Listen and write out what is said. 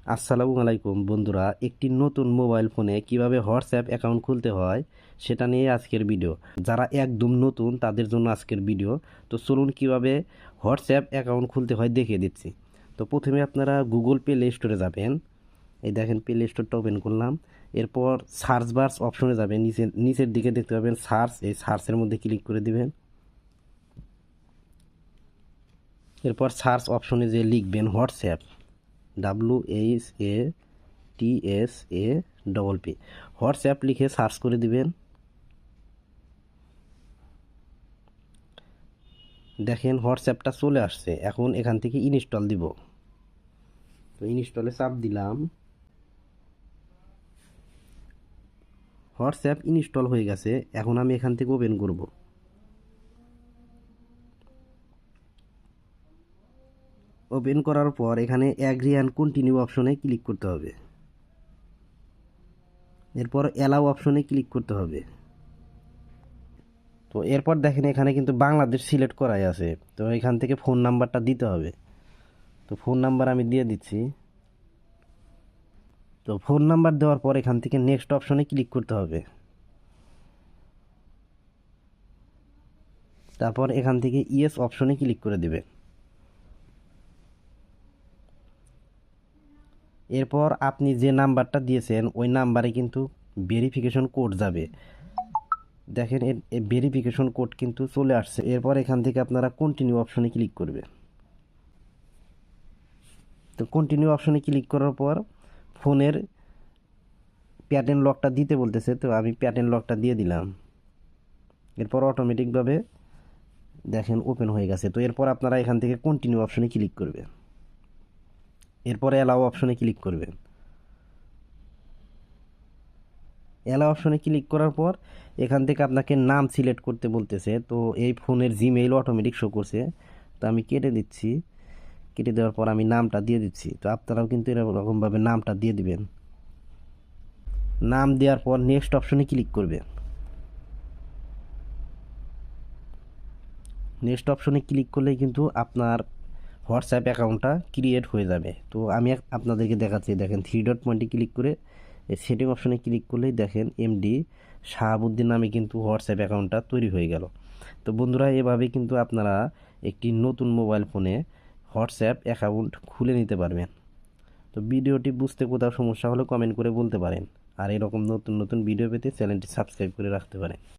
আসসালামু আলাইকুম বন্ধুরা, একটি নতুন মোবাইল ফোনে কিভাবে হোয়াটসঅ্যাপ অ্যাকাউন্ট খুলতে হয় সেটা নিয়ে আজকের ভিডিও। যারা একদম নতুন তাদের জন্য আজকের ভিডিও। তো চলুন কিভাবে হোয়াটসঅ্যাপ অ্যাকাউন্ট খুলতে হয় দেখিয়ে দিচ্ছি। তো প্রথমে আপনারা গুগল প্লে স্টোরে যাবেন। এই দেখেন প্লে স্টোরটা ওপেন করলাম। এরপর সার্চ বার্স অপশনে যাবেন, নিচের দিকে দেখতে পাবেন সার্চ, এই সার্চের মধ্যে ক্লিক করে দিবেন। এরপর সার্চ অপশনে যে লিখবেন হোয়াটসঅ্যাপ, WHATSAPP, হোয়াটসঅ্যাপ লিখে সার্চ করে দিবেন। দেখেন হোয়াটসঅ্যাপটা চলে আসছে। এখন এখান থেকে ইনস্টল দিব। তো ইনস্টলে চাপ দিলাম। হোয়াটসঅ্যাপ ইনস্টল হয়ে গেছে। এখন আমি এখান থেকে ওপেন করব। ওপেন করার পর এখানে অ্যাগ্রি অ্যান্ড কন্টিনিউ অপশনে ক্লিক করতে হবে। এরপর অ্যালাউ অপশনে ক্লিক করতে হবে। তো এরপর দেখেন এখানে কিন্তু বাংলাদেশ সিলেক্ট করাই আছে। তো এখান থেকে ফোন নাম্বারটা দিতে হবে। তো ফোন নাম্বার আমি দিয়ে দিচ্ছি। তো ফোন নাম্বার দেওয়ার পর এখান থেকে নেক্সট অপশনে ক্লিক করতে হবে। তারপর এখান থেকে ইয়েস অপশনে ক্লিক করে দেবে। এরপর আপনি যে নাম্বারটা দিয়েছেন ওই নাম্বারে কিন্তু ভেরিফিকেশন কোড যাবে। দেখেন এর ভেরিফিকেশন কোড কিন্তু চলে আসছে। এরপর এখান থেকে আপনারা কন্টিনিউ অপশনে ক্লিক করবে। তো কন্টিনিউ অপশনে ক্লিক করার পর ফোনের প্যাটার্ন লকটা দিতে বলতেছে, তো আমি প্যাটার্ন লকটা দিয়ে দিলাম। এরপর অটোমেটিকভাবে দেখেন ওপেন হয়ে গেছে। তো এরপর আপনারা এখান থেকে কন্টিনিউ অপশনে ক্লিক করবেন। এরপর অ্যালাউ অপশনে ক্লিক করবেন। অ্যালাউ অপশনে ক্লিক করার পর এখান থেকে আপনাকে নাম সিলেক্ট করতে বলতেছে। তো এই ফোনের জিমেইল অটোমেটিক শো করছে, তো আমি কেটে দিচ্ছি। কেটে দেওয়ার পর আমি নামটা দিয়ে দিচ্ছি। তো আপনারাও কিন্তু এরকমভাবে নামটা দিয়ে দিবেন। নাম দেওয়ার পর নেক্সট অপশনে ক্লিক করবেন। নেক্সট অপশনে ক্লিক করলেই কিন্তু আপনার হোয়াটসঅ্যাপ অ্যাকাউন্টটা ক্রিয়েট হয়ে যাবে। তো আমি আপনাদেরকে দেখাচ্ছি। দেখেন থ্রি ডট পয়েন্টে ক্লিক করে সেটিং অপশনে ক্লিক করলেই দেখেন এমডি শাহাবুদ্দিন নামে কিন্তু হোয়াটসঅ্যাপ অ্যাকাউন্টটা তৈরি হয়ে গেল। তো বন্ধুরা, এভাবে কিন্তু আপনারা একটি নতুন মোবাইল ফোনে হোয়াটসঅ্যাপ অ্যাকাউন্ট খুলে নিতে পারবেন। তো ভিডিওটি বুঝতে কোথাও সমস্যা হলে কমেন্ট করে বলতে পারেন। আর এরকম নতুন নতুন ভিডিও পেতে চ্যানেলটি সাবস্ক্রাইব করে রাখতে পারেন।